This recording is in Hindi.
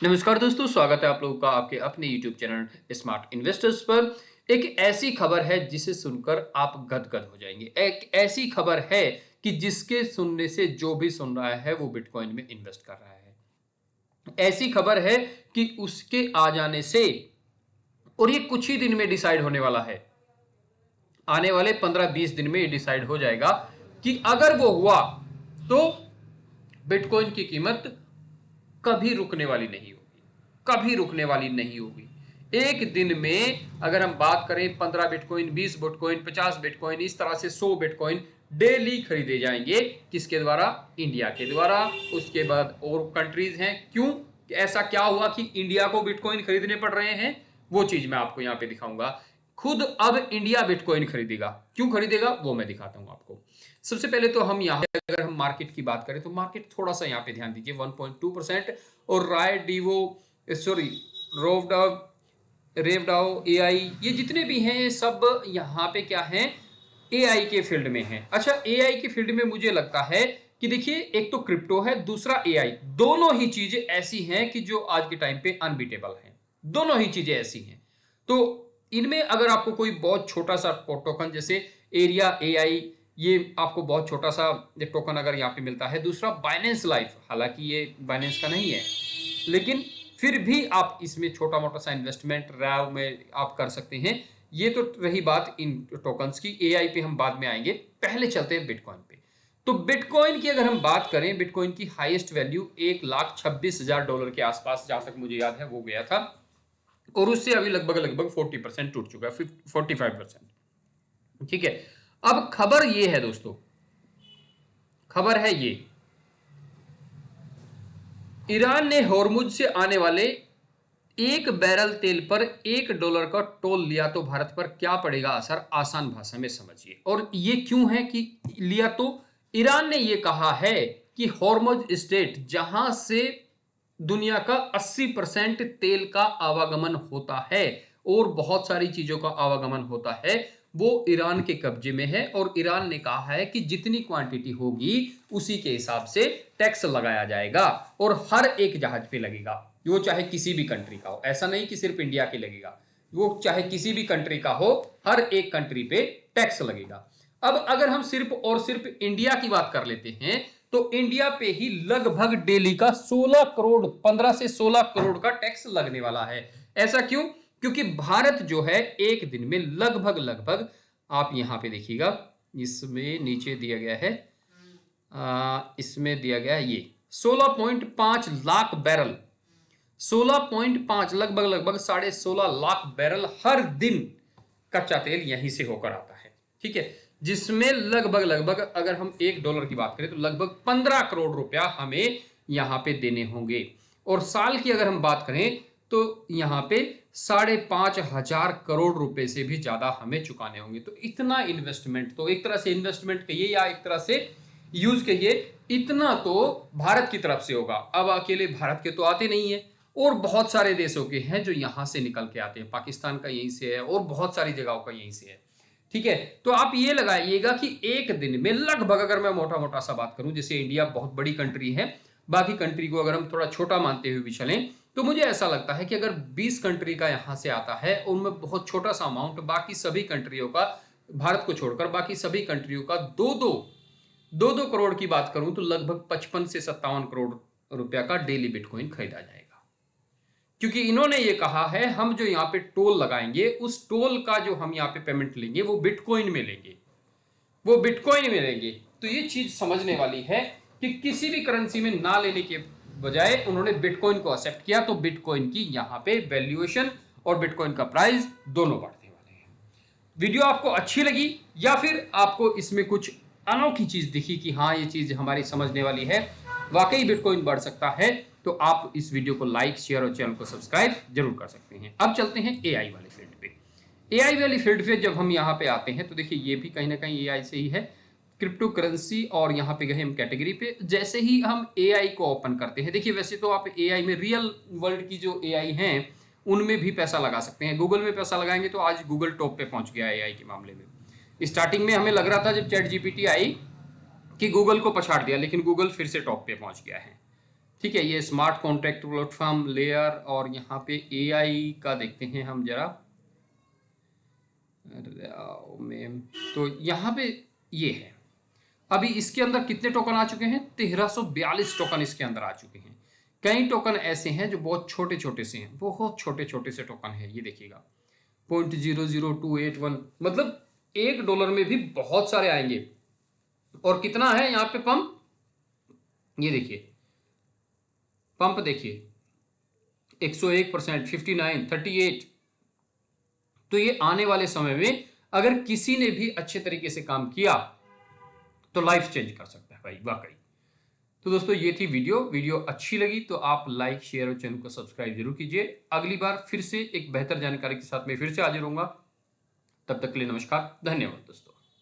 नमस्कार दोस्तों, स्वागत है आप लोगों का आपके अपने YouTube चैनल स्मार्ट इन्वेस्टर्स पर। एक ऐसी खबर है जिसे सुनकर आप गदगद हो जाएंगे। एक ऐसी खबर है कि जिसके सुनने से जो भी सुन रहा है वो बिटकॉइन में इन्वेस्ट कर रहा है। ऐसी खबर है कि उसके आ जाने से, और ये कुछ ही दिन में डिसाइड होने वाला है, आने वाले 15-20 दिन में ये डिसाइड हो जाएगा कि अगर वो हुआ तो बिटकॉइन की कीमत कभी रुकने वाली नहीं होगी, कभी रुकने वाली नहीं होगी। एक दिन में अगर हम बात करें 15 बिटकॉइन, 20 बिटकॉइन, 50 बिटकॉइन, इस तरह से 100 बिटकॉइन डेली खरीदे जाएंगे। किसके द्वारा? इंडिया के द्वारा। उसके बाद और कंट्रीज हैं। क्यों, ऐसा क्या हुआ कि इंडिया को बिटकॉइन खरीदने पड़ रहे हैं? वो चीज मैं आपको यहां पे दिखाऊंगा। खुद अब इंडिया बिटकॉइन खरीदेगा। क्यों खरीदेगा वो मैं दिखाता हूं आपको। सबसे पहले तो हम यहाँ पे अगर हम मार्केट की बात करें तो मार्केट थोड़ा सा यहाँ पे ध्यान दीजिए, 1.2%। और राय डीवो, सॉरी, रोवडाव, रेवडाओ, एआई, ये जितने भी हैं ये सब यहाँ पे क्या हैं? एआई के फील्ड में हैं। अच्छा, एआई के फील्ड में मुझे लगता है कि देखिए, एक तो क्रिप्टो है, दूसरा एआई। दोनों ही चीजें ऐसी हैं कि जो आज के टाइम पे अनबीटेबल हैं। दोनों ही चीजें ऐसी हैं। तो इनमें अगर आपको कोई बहुत छोटा सा टोकन जैसे एरिया एआई, ये आपको बहुत छोटा सा टोकन अगर यहाँ पे मिलता है। दूसरा बाइनेंस लाइफ, हालांकि ये बाइनेंस का नहीं है, लेकिन फिर भी आप इसमें छोटा मोटा सा इन्वेस्टमेंट रैव में आप कर सकते हैं। ये तो रही बात इन टोकन्स की। एआई पे हम बाद में आएंगे, पहले चलते हैं बिटकॉइन पे। तो बिटकॉइन की अगर हम बात करें, बिटकॉइन की हाईएस्ट वैल्यू $1,26,000 के आसपास, जहां तक मुझे याद है, वो गया था। और उससे अभी लगभग लगभग 40% टूट चुका है, 45%। ठीक है। अब खबर ये है दोस्तों, खबर है ये, ईरान ने होर्मुज से आने वाले 1 बैरल तेल पर $1 का टोल लिया तो भारत पर क्या पड़ेगा असर? आसान भाषा में समझिए। और ये क्यों है कि लिया? तो ईरान ने ये कहा है कि होर्मुज स्ट्रेट, जहां से दुनिया का 80% तेल का आवागमन होता है और बहुत सारी चीजों का आवागमन होता है, वो ईरान के कब्जे में है। और ईरान ने कहा है कि जितनी क्वांटिटी होगी उसी के हिसाब से टैक्स लगाया जाएगा, और हर एक जहाज पे लगेगा। वो चाहे किसी भी कंट्री का हो, ऐसा नहीं कि सिर्फ इंडिया के लगेगा। वो चाहे किसी भी कंट्री का हो, हर एक कंट्री पे टैक्स लगेगा। अब अगर हम सिर्फ और सिर्फ इंडिया की बात कर लेते हैं तो इंडिया पे ही लगभग डेली का 16 करोड़, 15 से 16 करोड़ का टैक्स लगने वाला है। ऐसा क्यों? क्योंकि भारत जो है एक दिन में लगभग लगभग, आप यहां पे देखिएगा, इसमें नीचे दिया गया है, इसमें दिया गया है ये 16.5 लाख बैरल, 16.5, लगभग लगभग 16.5 लाख बैरल हर दिन कच्चा तेल यहीं से होकर आता है। ठीक है। जिसमें लगभग लगभग अगर हम $1 की बात करें तो लगभग 15 करोड़ रुपया हमें यहां पे देने होंगे। और साल की अगर हम बात करें तो यहां पे 5,500 करोड़ रुपए से भी ज्यादा हमें चुकाने होंगे। तो इतना इन्वेस्टमेंट, तो एक तरह से इन्वेस्टमेंट कहिए या एक तरह से यूज कहिए, इतना तो भारत की तरफ से होगा। अब अकेले भारत के तो आते नहीं है, और बहुत सारे देशों के हैं जो यहां से निकल के आते हैं। पाकिस्तान का यहीं से है और बहुत सारी जगहों का यहीं से है। ठीक है। तो आप ये लगाइएगा कि एक दिन में लगभग, अगर मैं मोटा मोटा सा बात करूं, जैसे इंडिया बहुत बड़ी कंट्री है, बाकी कंट्री को अगर हम थोड़ा छोटा मानते हुए भी चलें, तो मुझे ऐसा लगता है कि अगर 20 कंट्री का यहां से आता है, उनमें बहुत छोटा सा अमाउंट बाकी सभी कंट्रियों का, भारत को छोड़कर बाकी सभी कंट्रियों का दो दो करोड़ की बात करूं तो लगभग 55 से 57 करोड़ रुपया का डेली बिटकॉइन खरीदा जाएगा। क्योंकि इन्होंने ये कहा है, हम जो यहाँ पे टोल लगाएंगे, उस टोल का जो हम यहाँ पे पेमेंट लेंगे वो बिटकॉइन में लेंगे, वो बिटकॉइन में लेंगे। तो ये चीज समझने वाली है कि किसी भी करेंसी में ना लेने के बजाय उन्होंने बिटकॉइन को एक्सेप्ट किया, तो बिटकॉइन की यहाँ पे वैल्यूएशन और बिटकॉइन का प्राइस दोनों बढ़ने वाले हैं। वीडियो आपको अच्छी लगी या फिर आपको इसमें कुछ अनोखी चीज दिखी कि हाँ ये चीज हमारी समझने वाली है, वाकई बिटकॉइन बढ़ सकता है, तो आप इस वीडियो को लाइक, शेयर और चैनल को सब्सक्राइब जरूर कर सकते हैं। अब चलते हैं एआई वाले फील्ड पे। एआई वाली फील्ड पे जब हम यहाँ पे आते हैं तो देखिए, ये भी कहीं ना कहीं एआई से ही है, क्रिप्टो करेंसी। और यहाँ पे गए हम कैटेगरी पे। जैसे ही हम एआई को ओपन करते हैं, देखिए वैसे तो आप एआई में रियल वर्ल्ड की जो एआई हैं उनमें भी पैसा लगा सकते हैं। गूगल में पैसा लगाएंगे तो आज गूगल टॉप पे पहुंच गया एआई के मामले में। स्टार्टिंग में हमें लग रहा था जब चैट जीपीटी आई कि गूगल को पछाड़ दिया, लेकिन गूगल फिर से टॉप पे पहुंच गया है। ठीक है, ये स्मार्ट कॉन्ट्रैक्ट प्लेटफॉर्म लेयर, और यहाँ पे एआई का देखते हैं हम जरा में। तो यहाँ पे ये है, अभी इसके अंदर कितने टोकन आ चुके हैं? 1342 टोकन इसके अंदर आ चुके हैं। कई टोकन ऐसे हैं जो बहुत छोटे छोटे से हैं, बहुत छोटे छोटे से टोकन है, ये देखिएगा 0.00281, मतलब $1 में भी बहुत सारे आएंगे। और कितना है यहाँ पे पंप, ये देखिए पंप देखिए 101%, 59, 38। तो ये आने वाले समय में अगर किसी ने भी अच्छे तरीके से काम किया तो लाइफ चेंज कर सकता है भाई, वाकई। तो दोस्तों ये थी वीडियो अच्छी लगी तो आप लाइक शेयर और चैनल को सब्सक्राइब जरूर कीजिए। अगली बार फिर से एक बेहतर जानकारी के साथ मैं फिर से हाजिर होऊंगा। तब तक के लिए नमस्कार, धन्यवाद दोस्तों।